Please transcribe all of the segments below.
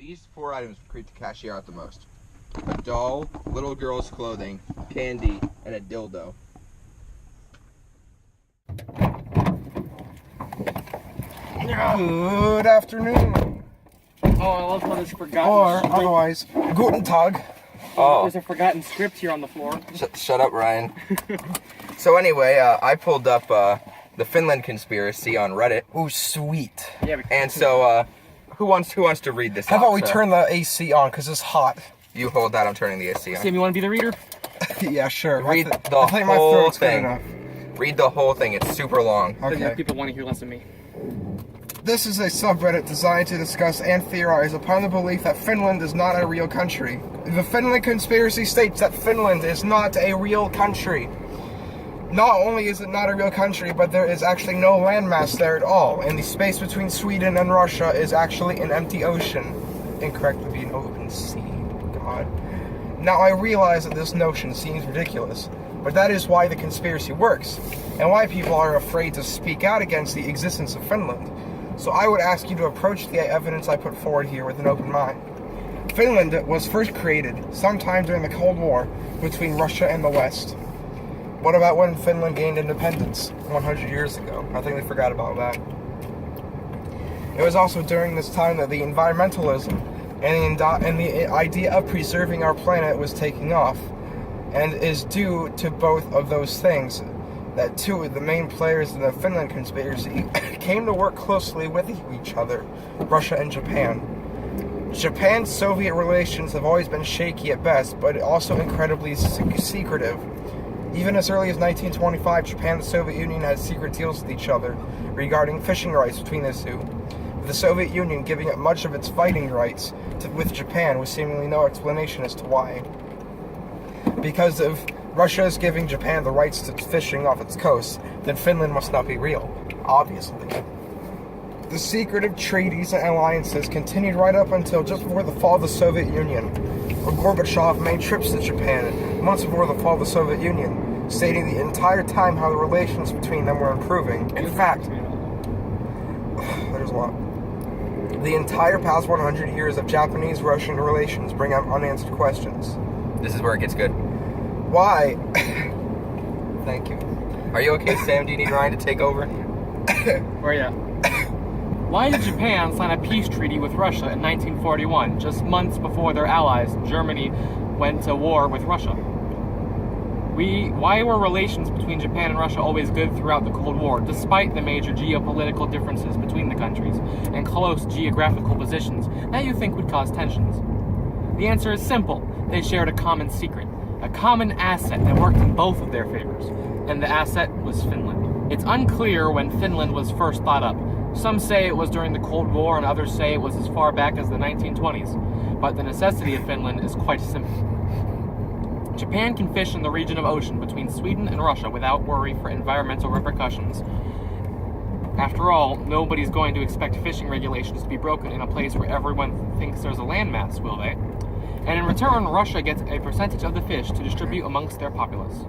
These 4 items creep the cashier out the most. A doll, little girl's clothing, candy, and a dildo. Good afternoon. Oh, I love how there's forgotten. Or otherwise, Guten Tag. Oh. There's a forgotten script here on the floor. Shut up, Ryan. So anyway, I pulled up the Finland conspiracy on Reddit. Ooh, sweet. Yeah, And so, who wants to read this? How out, about we sir? turn the AC on, because it's hot. You hold that. I'm turning the AC on. Sam, you want to be the reader? Yeah, sure. Read I the think my whole throat's good thing. enough. Read the whole thing. It's super long. Okay. People want to hear less than me. This is a subreddit designed to discuss and theorize upon the belief that Finland is not a real country. The Finland conspiracy states that Finland is not a real country. Not only is it not a real country, but there is actually no landmass there at all, and the space between Sweden and Russia is actually an empty ocean. Incorrect would be an open sea. God. Now I realize that this notion seems ridiculous, but that is why the conspiracy works, and why people are afraid to speak out against the existence of Finland. So I would ask you to approach the evidence I put forward here with an open mind. Finland was first created sometime during the Cold War between Russia and the West. What about when Finland gained independence 100 years ago? I think they forgot about that. It was also during this time that the environmentalism and the idea of preserving our planet was taking off, and is due to both of those things that two of the main players in the Finland conspiracy came to work closely with each other, Russia and Japan. Japan-Soviet relations have always been shaky at best, but also incredibly secretive. Even as early as 1925, Japan and the Soviet Union had secret deals with each other regarding fishing rights between the two, with the Soviet Union giving up much of its fighting rights with Japan with seemingly no explanation as to why. Because if Russia is giving Japan the rights to fishing off its coast, then Finland must not be real, obviously. The secretive treaties and alliances continued right up until just before the fall of the Soviet Union, where Gorbachev made trips to Japan months before the fall of the Soviet Union, stating the entire time how the relations between them were improving. In fact, there's a lot. The entire past 100 years of Japanese-Russian relations bring up unanswered questions. This is where it gets good. Why? Thank you. Are you okay, Sam? Do you need Ryan to take over? Where are you? Why did Japan sign a peace treaty with Russia in 1941, just months before their allies, Germany, went to war with Russia? Why were relations between Japan and Russia always good throughout the Cold War, despite the major geopolitical differences between the countries and close geographical positions that you think would cause tensions? The answer is simple. They shared a common secret, a common asset that worked in both of their favors, and the asset was Finland. It's unclear when Finland was first thought up. Some say it was during the Cold War, and others say it was as far back as the 1920s. But the necessity of Finland is quite simple. Japan can fish in the region of ocean between Sweden and Russia without worry for environmental repercussions. After all, nobody's going to expect fishing regulations to be broken in a place where everyone thinks there's a landmass, will they? And in return, Russia gets a percentage of the fish to distribute amongst their populace.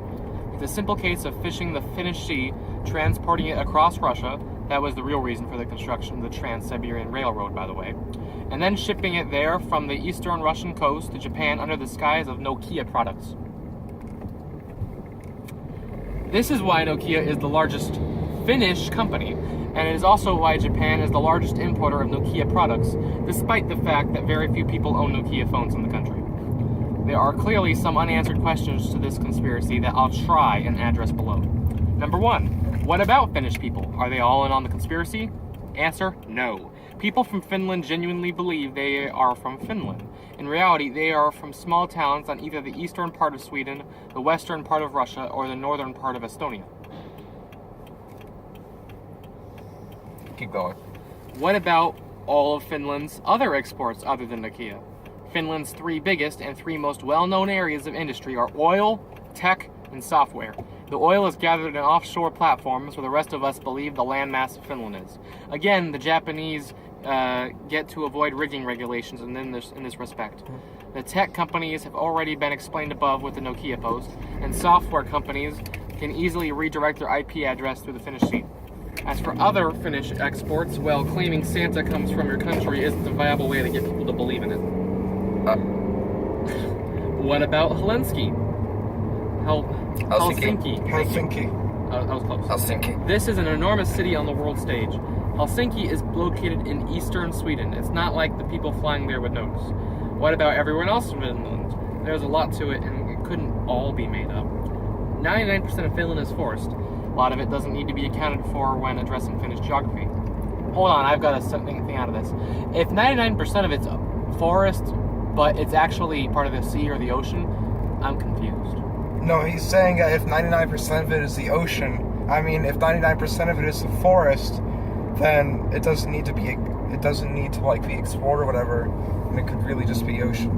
With a simple case of fishing the Finnish Sea, transporting it across Russia, that was the real reason for the construction of the Trans-Siberian Railroad, by the way, and then shipping it there from the eastern Russian coast to Japan under the skies of Nokia products. This is why Nokia is the largest Finnish company, and it is also why Japan is the largest importer of Nokia products, despite the fact that very few people own Nokia phones in the country. There are clearly some unanswered questions to this conspiracy that I'll try and address below. Number 1. What about Finnish people? Are they all in on the conspiracy? Answer, no. People from Finland genuinely believe they are from Finland. In reality, they are from small towns on either the eastern part of Sweden, the western part of Russia, or the northern part of Estonia. Keep going. What about all of Finland's other exports other than Nokia? Finland's 3 biggest and 3 most well-known areas of industry are oil, tech, and software. The oil is gathered in offshore platforms where the rest of us believe the landmass of Finland is. Again, the Japanese get to avoid rigging regulations in this respect. The tech companies have already been explained above with the Nokia post, and software companies can easily redirect their IP address through the Finnish Sea. As for other Finnish exports, well, claiming Santa comes from your country isn't a viable way to get people to believe in it. What about Helsinki? Helsinki. I was close. Helsinki. This is an enormous city on the world stage. Helsinki is located in eastern Sweden. It's not like the people flying there would notice. What about everyone else in Finland? There's a lot to it, and it couldn't all be made up. 99% of Finland is forest. A lot of it doesn't need to be accounted for when addressing Finnish geography. Hold on, I've got a thing out of this. If 99% of it's forest, but it's actually part of the sea or the ocean, I'm confused. No, he's saying that if 99% of it is the ocean, if 99% of it is the forest, then it doesn't need to be be explored or whatever, and it could really just be ocean.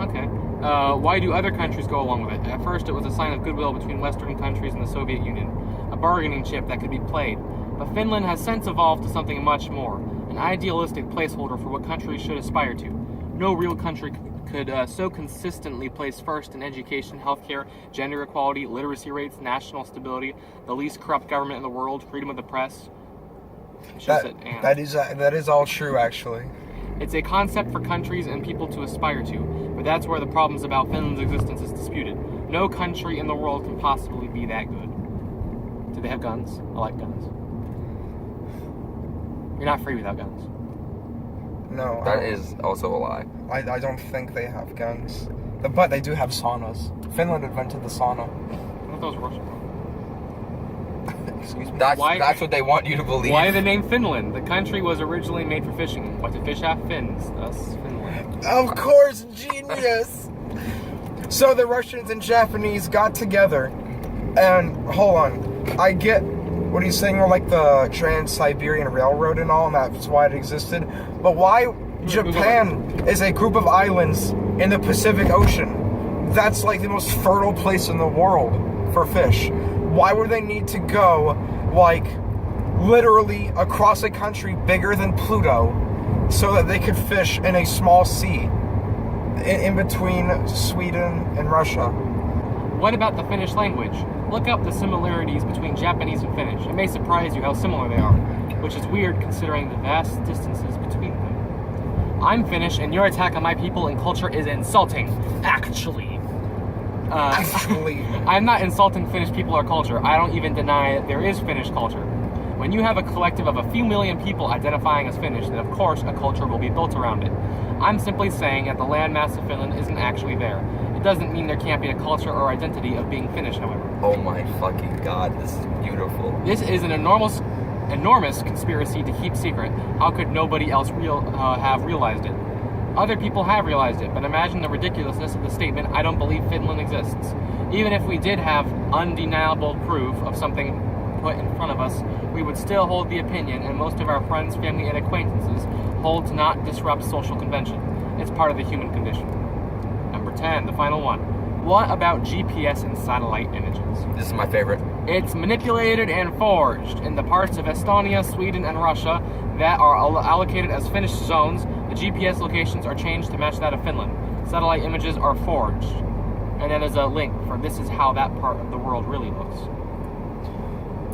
Okay. Why do other countries go along with it? At first, it was a sign of goodwill between Western countries and the Soviet Union, a bargaining chip that could be played. But Finland has since evolved to something much more, an idealistic placeholder for what countries should aspire to. No real country could so consistently place first in education, healthcare, gender equality, literacy rates, national stability, the least corrupt government in the world, freedom of the press. That is all true, actually. It's a concept for countries and people to aspire to, but that's where the problems about Finland's existence is disputed. No country in the world can possibly be that good. Do they have guns? I like guns. You're not free without guns. No. That is also a lie. I don't think they have guns. But they do have saunas. Finland invented the sauna. I thought those were Russian. Excuse me. That's what they want you to believe. Why the name Finland? The country was originally made for fishing, but the fish have fins, thus Finland. Of course, genius! So the Russians and Japanese got together, and hold on, I get what he's saying, like the Trans-Siberian Railroad and all, and that's why it existed, but why Japan is a group of islands in the Pacific Ocean? That's like the most fertile place in the world for fish. Why would they need to go, like, literally across a country bigger than Pluto so that they could fish in a small sea in between Sweden and Russia? What about the Finnish language? Look up the similarities between Japanese and Finnish. It may surprise you how similar they are, which is weird considering the vast distances between them. I'm Finnish, and your attack on my people and culture is insulting, actually. I'm not insulting Finnish people or culture. I don't even deny that there is Finnish culture. When you have a collective of a few million people identifying as Finnish, then of course a culture will be built around it. I'm simply saying that the landmass of Finland isn't actually there. It doesn't mean there can't be a culture or identity of being Finnish, however. Oh my fucking god, this is beautiful. This is an enormous conspiracy to keep secret. How could nobody else have realized it? Other people have realized it, but imagine the ridiculousness of the statement, I don't believe Finland exists. Even if we did have undeniable proof of something put in front of us, we would still hold the opinion, and most of our friends, family, and acquaintances hold to not disrupt social convention. It's part of the human condition. Number 10, the final one. What about GPS and satellite images? This is my favorite. It's manipulated and forged. In the parts of Estonia, Sweden, and Russia that are allocated as Finnish zones, the GPS locations are changed to match that of Finland. Satellite images are forged. And then there's a link for this is how that part of the world really looks.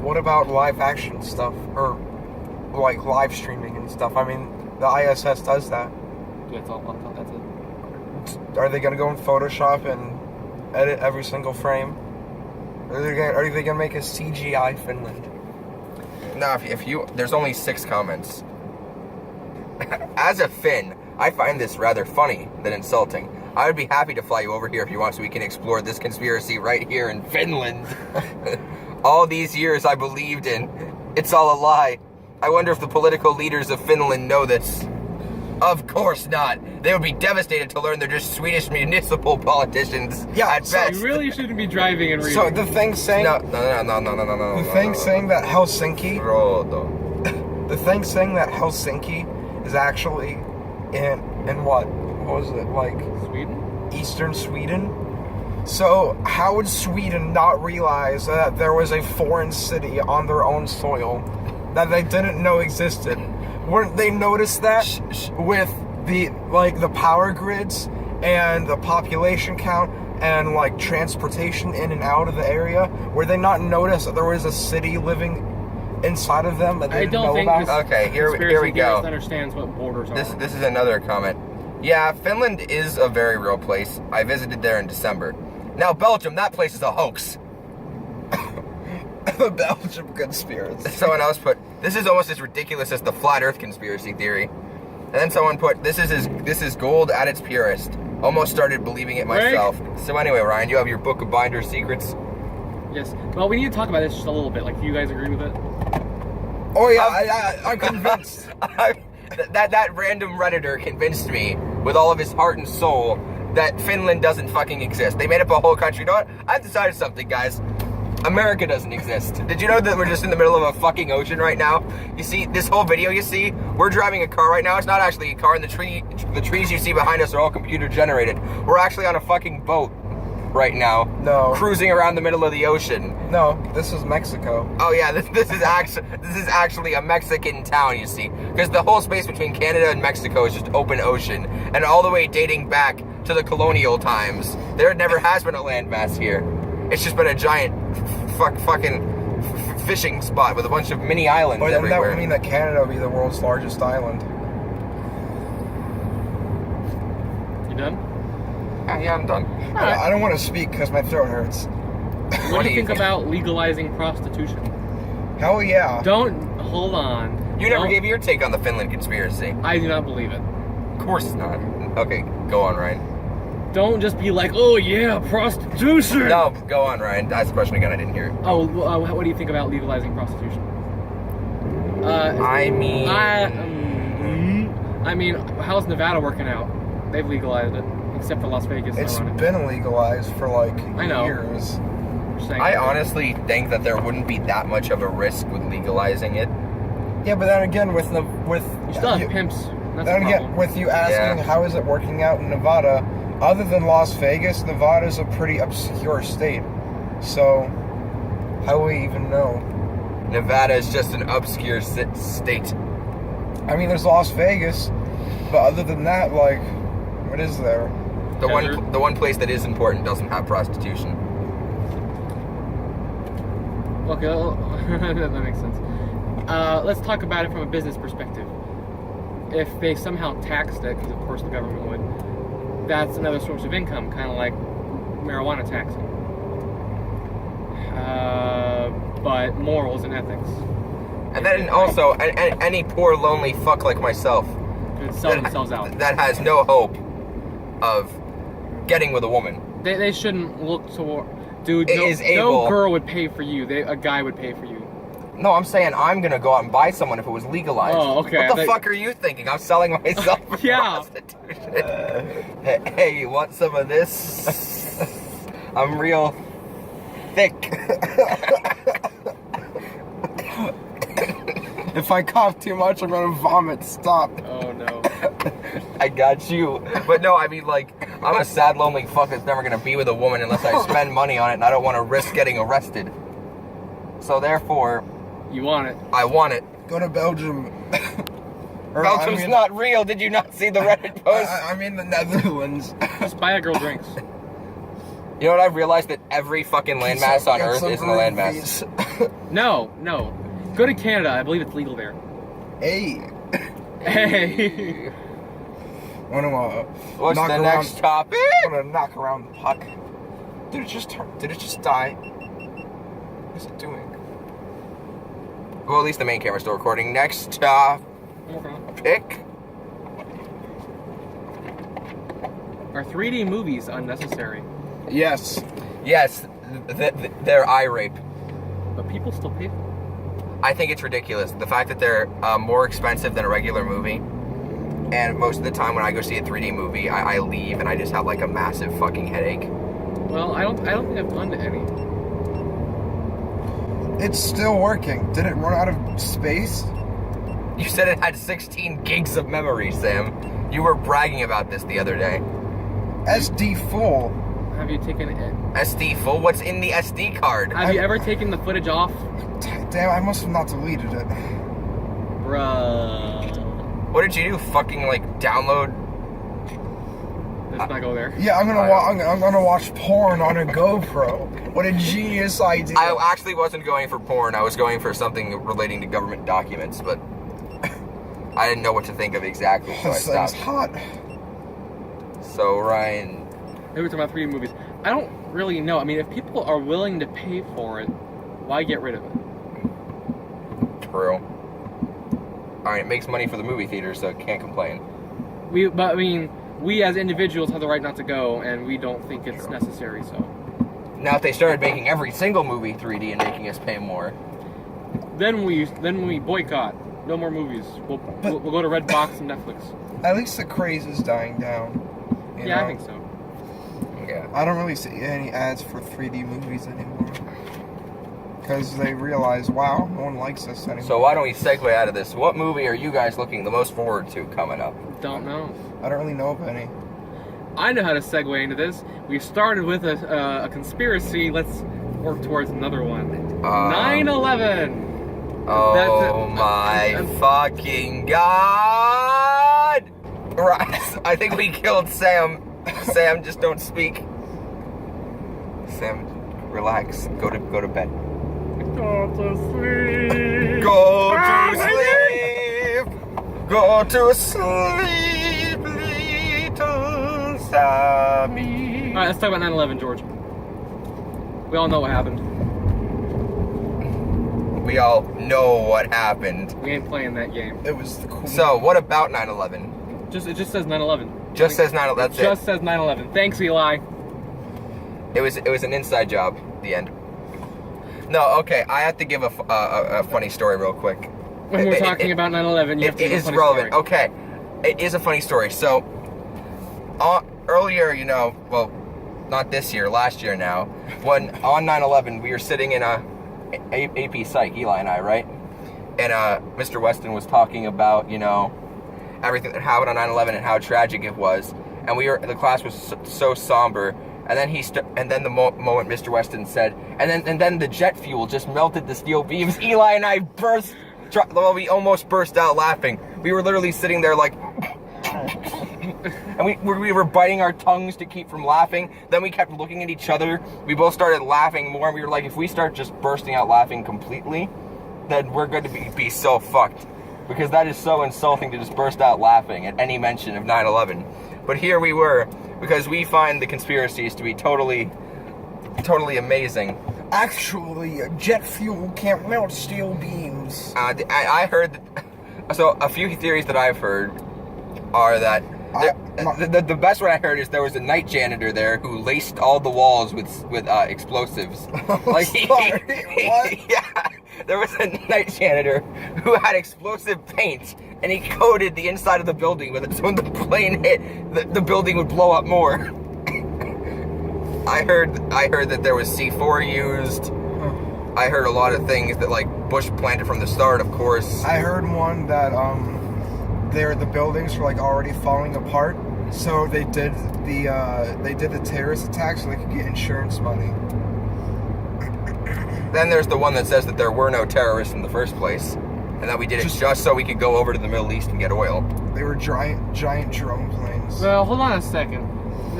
What about live action stuff? Or, like, live streaming and stuff? The ISS does that. That's it. Are they going to go in Photoshop and edit every single frame? Are they going to make a CGI Finland? No, there's only 6 comments. As a Finn, I find this rather funny than insulting. I would be happy to fly you over here if you want so we can explore this conspiracy right here in Finland. All these years I believed in. It's all a lie. I wonder if the political leaders of Finland know this. Of course not. They would be devastated to learn they're just Swedish municipal politicians at best. You really shouldn't be driving and reading. So the thing saying... No. The thing saying that Helsinki... The thing saying that Helsinki is actually in what? What was it, like... Sweden? Eastern Sweden? So how would Sweden not realize that there was a foreign city on their own soil that they didn't know existed? Wouldn't they notice that with the power grids and the population count and like transportation in and out of the area? Would they not notice that there was a city living inside of them that they I didn't don't know think about? this Okay, here we conspiracy go. theorist understands what borders are. This is another comment. Yeah, Finland is a very real place. I visited there in December. Now Belgium, that place is a hoax. The Belgium conspiracy. Someone else put, this is almost as ridiculous as the flat Earth conspiracy theory. And then someone put, this is gold at its purest. Almost started believing it myself. So anyway, Ryan, you have your book of binder secrets. Yes. Well, we need to talk about this just a little bit. Like, do you guys agree with it? Oh yeah, I'm convinced. that random Redditor convinced me with all of his heart and soul that Finland doesn't fucking exist. They made up a whole country. You know what? I've decided something, guys. America doesn't exist. Did you know that we're just in the middle of a fucking ocean right now? You see, this whole video you see, we're driving a car right now. It's not actually a car, and the trees you see behind us are all computer generated. We're actually on a fucking boat right now. No. Cruising around the middle of the ocean. No, this is Mexico. Oh yeah, this is actually a Mexican town, you see. Because the whole space between Canada and Mexico is just open ocean. And all the way dating back to the colonial times, there never has been a landmass here. It's just been a giant fucking fishing spot with a bunch of mini islands But then everywhere. that would mean that Canada would be the world's largest island. You done? Yeah, I'm done. I don't want to speak because my throat hurts. What do you think about legalizing prostitution? Hell yeah. Don't hold on. You never Don't- gave your take on the Finland conspiracy. I do not believe it. Of course not. Okay, go on, Ryan. Don't just be like, oh yeah, prostitution. No, go on, Ryan. Ask the question again. I didn't hear it. Oh, what do you think about legalizing prostitution? I mean, I mean, how's Nevada working out? They've legalized it, except for Las Vegas. It's ironic. been legalized for like I know. years. Just saying. I honestly think that there wouldn't be that much of a risk with legalizing it. Yeah, but then again, with You still have pimps. That's then the again, problem. with you asking Yeah. how is it working out in Nevada, other than Las Vegas, Nevada is a pretty obscure state. So, how do we even know? Nevada is just an obscure state. I mean, there's Las Vegas, but other than that, like, what is there? The Desert. the one place that is important doesn't have prostitution. Okay, that makes sense. Let's talk about it from a business perspective. If they somehow taxed it, because of course the government would, that's another source of income, kind of like marijuana taxing. But morals and ethics. And then also, any poor lonely fuck like myself Could sell themselves out. that has no hope of getting with a woman. They shouldn't look toward... Dude, It no, is able- no girl would pay for you. A guy would pay for you. No, I'm saying I'm gonna go out and buy someone if it was legalized. Oh, okay. What the fuck are you thinking? I'm selling myself for Yeah. prostitution. Hey, you want some of this? I'm real thick. If I cough too much, I'm gonna vomit. Stop. Oh, no. I got you. But no, I mean, like, I'm a sad, lonely fuck that's never gonna be with a woman unless I spend money on it, and I don't want to risk getting arrested. So therefore, You want it. I want it. Go to Belgium. Or, Belgium's not real. Did you not see the Reddit post? I mean the Netherlands. Just buy a girl drinks. You know what? I've realized that every fucking landmass on Get Earth some isn't a landmass. roofies. No. Go to Canada. I believe it's legal there. Hey. Hey. Wanna What's knock the around, next topic? Wanna knock around the puck? Did it just die? What is it doing? Well, at least the main camera's still recording. Next topic. Are 3D movies unnecessary? Yes. Yes, they're eye rape. But people still pay for them. I think it's ridiculous. The fact that they're more expensive than a regular movie. And most of the time when I go see a 3D movie, I leave and I just have like a massive fucking headache. Well, I don't think I've gone to any. It's still working. Did it run out of space? You said it had 16 gigs of memory, Sam. You were bragging about this the other day. SD full. Have you taken it? SD full? What's in the SD card? Have you ever taken the footage off? Damn, I must have not deleted it. Bruh. What did you do? Fucking like download? Let's not go there. Yeah, I'm gonna watch porn on a GoPro. What a genius idea. I actually wasn't going for porn. I was going for something relating to government documents, but I didn't know what to think of exactly, so I This thing's stopped. hot. So, Ryan... Maybe we're talking about 3D movies. I don't really know. I mean, if people are willing to pay for it, why get rid of it? True. Alright, it makes money for the movie theater, so can't complain. But I mean, we as individuals have the right not to go, and we don't think it's necessary, so. Now, if they started making every single movie 3D and making us pay more... Then we boycott. No more movies. We'll go to Redbox and Netflix. At least the craze is dying down. You Yeah, know? I think so. Yeah. I don't really see any ads for 3D movies anymore. Because they realize, wow, no one likes us anymore. So why don't we segue out of this? What movie are you guys looking the most forward to coming up? Don't know. I don't really know of any. I know how to segue into this. We started with a conspiracy. Let's work towards another one. 9/11. Oh my fucking god! Right, I think we killed Sam. Sam, just don't speak. Sam, relax. Go to bed. Go to sleep. Go to sleep. Go to sleep, little Sammy. All right, let's talk about 9/11, George. We all know what happened. We all know what happened. We ain't playing that game. It was the cool. So, what about 9/11? It just says 9/11. Just says 9/11. That's Just it. says 9/11. Thanks, Eli. It was an inside job. The end. No, okay. I have to give a funny story real quick. When we're talking about 9/11, you have to It give a is funny relevant. story. Okay, it is a funny story. So, earlier, you know, well, not this year, last year now, when on 9/11 we were sitting in a AP Psych, Eli and I, right? And Mr. Weston was talking about, you know, everything that happened on 9/11 and how tragic it was, and the class was so somber. And then the moment Mr. Weston said, and then the jet fuel just melted the steel beams. Eli and I we almost burst out laughing. We were literally sitting there like, and we were biting our tongues to keep from laughing. Then we kept looking at each other. We both started laughing more, and we were like, if we start just bursting out laughing completely, then we're going to be so fucked. Because that is so insulting to just burst out laughing at any mention of 9/11. But here we were, because we find the conspiracies to be totally amazing. Actually, jet fuel can't melt steel beams. I heard so a few theories that I've heard are that the best one I heard is there was a night janitor there who laced all the walls with explosives. Like What? Yeah, there was a night janitor who had explosive paint, and he coated the inside of the building with it, so when the plane hit, the building would blow up more. I heard that there was C4 used. I heard a lot of things that, like, Bush planted from the start, of course. I heard one that the buildings were like already falling apart, so they did the terrorist attack so they could get insurance money. Then there's the one that says that there were no terrorists in the first place, and that we did it just so we could go over to the Middle East and get oil. They were giant drone planes. Well, hold on a second.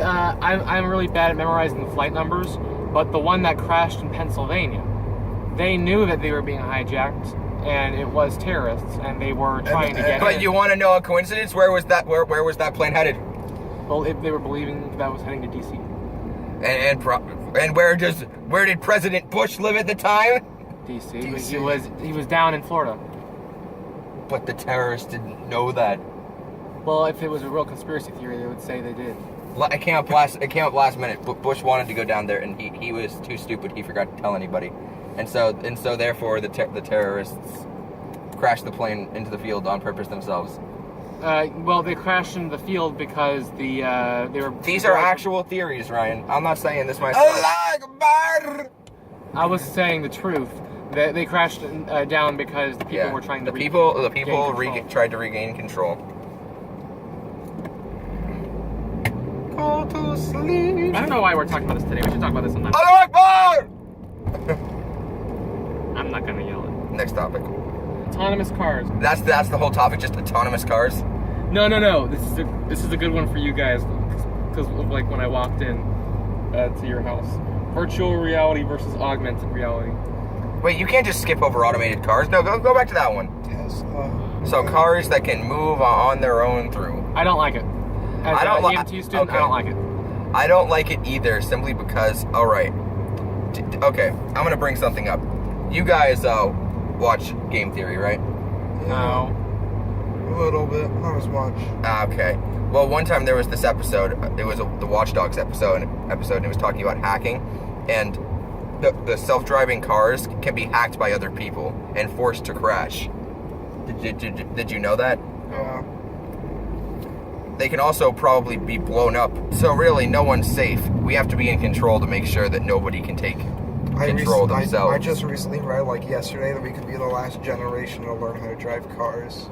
I'm really bad at memorizing the flight numbers, but the one that crashed in Pennsylvania, they knew that they were being hijacked, and it was terrorists, and they were trying to get But in. you want to know a coincidence? Where was that plane headed? Well, if they were believing that was heading to D.C. And where did President Bush live at the time? D.C. But he was down in Florida. But the terrorists didn't know that. Well, if it was a real conspiracy theory, they would say they did. It came up last minute. But Bush wanted to go down there, and he was too stupid. He forgot to tell anybody, and so therefore the terrorists crashed the plane into the field on purpose themselves. Well, they crashed into the field because they were. These are actual theories, Ryan. I'm not saying this myself. I was saying the truth. They crashed down because the people were trying to. The people tried to regain control. Go to sleep. I don't know why we're talking about this today. We should talk about this sometime. Allahu Akbar! I'm not gonna yell it. Next topic. Autonomous cars. That's the whole topic, just autonomous cars. No. This is a good one for you guys, because like when I walked in to your house. Virtual reality versus augmented reality. Wait, you can't just skip over automated cars. No, go back to that one. Tesla. So cars that can move on their own through. I don't like it. As I don't an like. EMT student, Okay. I don't like it. I don't like it either, simply because. All right. Okay, I'm gonna bring something up. You guys watch Game Theory, right? No. A little bit, not as much. Okay. Well, one time there was this episode. It was the Watch Dogs episode, and it was talking about hacking, and the self-driving cars can be hacked by other people and forced to crash. Did you know that? Yeah. They can also probably be blown up. So really, no one's safe. We have to be in control to make sure that nobody can take control themselves. I just recently read, like yesterday, that we could be the last generation to learn how to drive cars.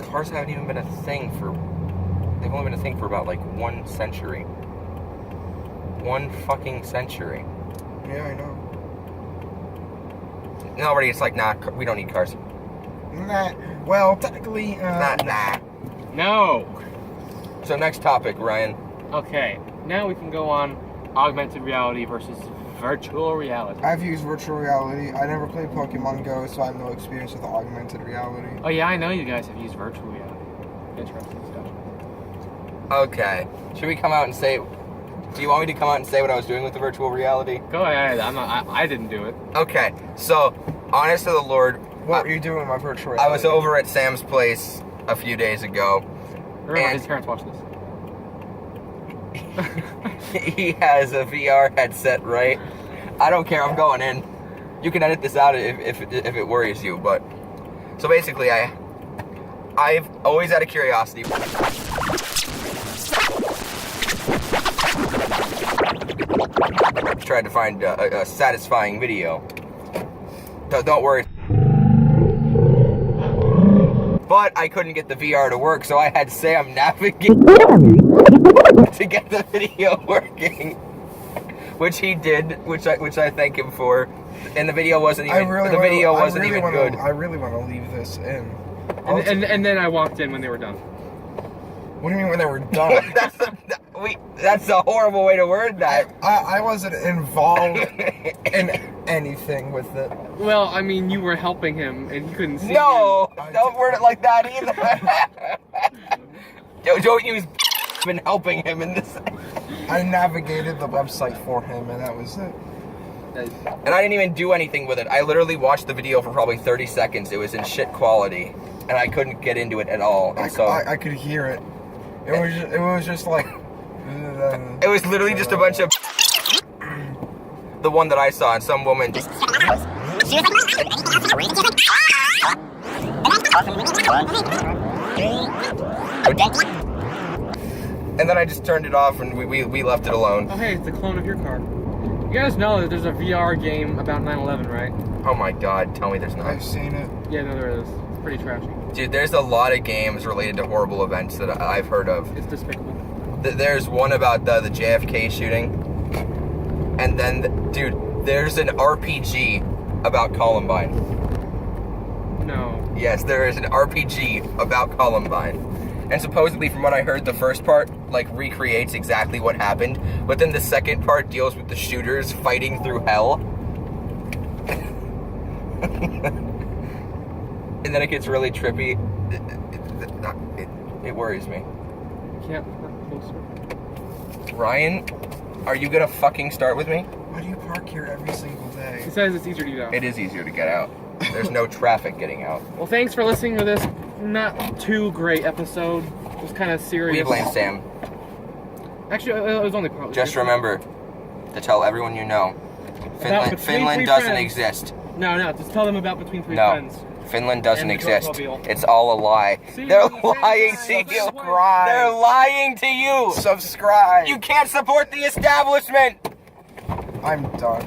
Cars haven't even been a thing for. They've only been a thing for about like 1 century. 1 fucking century. Yeah, I know. And already it's like, nah, we don't need cars. Nah. Well, technically, Nah. No. So next topic, Ryan. Okay, now we can go on augmented reality versus virtual reality. I've used virtual reality. I never played Pokemon Go, so I have no experience with augmented reality. Oh yeah, I know you guys have used virtual reality. Interesting stuff. Okay. Should we come out and say? Do you want me to come out and say what I was doing with the virtual reality? Go ahead. I didn't do it. Okay. So, honest to the Lord, What were you doing with my virtual reality? I was over at Sam's place a few days ago. Remember, And- his parents watch this. He has a VR headset, right? I don't care. I'm going in. You can edit this out if it worries you, but so basically, I've always had a curiosity. Tried to find a satisfying video. Don't worry. But I couldn't get the VR to work, so I had Sam navigate to get the video working, which he did, which I thank him for. And the video wasn't even good. I really want to leave this in. And then I walked in when they were done. What do you mean when they were done? That's a horrible way to word that. I wasn't involved in anything with it. Well, I mean, you were helping him, and he couldn't see No, don't word it like that either. Don't use been helping him in this. I navigated the website for him, and that was it. And I didn't even do anything with it. I literally watched the video for probably 30 seconds. It was in shit quality, and I couldn't get into it at all. And so I could hear it. It was just like. it was literally just a bunch of. The one that I saw, and some woman just. And then I just turned it off, and we left it alone. Oh, hey, it's a clone of your car. You guys know that there's a VR game about 9/11, right? Oh my god, tell me there's not. I've seen it. Yeah, no, there is. It's pretty trashy. Dude, there's a lot of games related to horrible events that I've heard of. It's despicable. There's one about the JFK shooting. And then, dude, there's an RPG about Columbine. No. Yes, there is an RPG about Columbine. And supposedly, from what I heard, the first part, like, recreates exactly what happened. But then the second part deals with the shooters fighting through hell. And then it gets really trippy. It worries me. Can't park closer. Ryan, are you gonna fucking start with me? Why do you park here every single day? He says it's easier to get out. It is easier to get out. There's no traffic getting out. Well, thanks for listening to this not too great episode. It was kind of serious. We blame Sam. Actually, it was only partly. Just remember to tell everyone you know. Between Finland Three doesn't Friends. exist. No, just tell them about Between Three No. Friends. Finland doesn't And the exist. Georgemobile. It's all a lie. See, They're you're the same lying guy. to you. Subscribe. They're lying to you. Subscribe. You can't support the establishment. I'm done.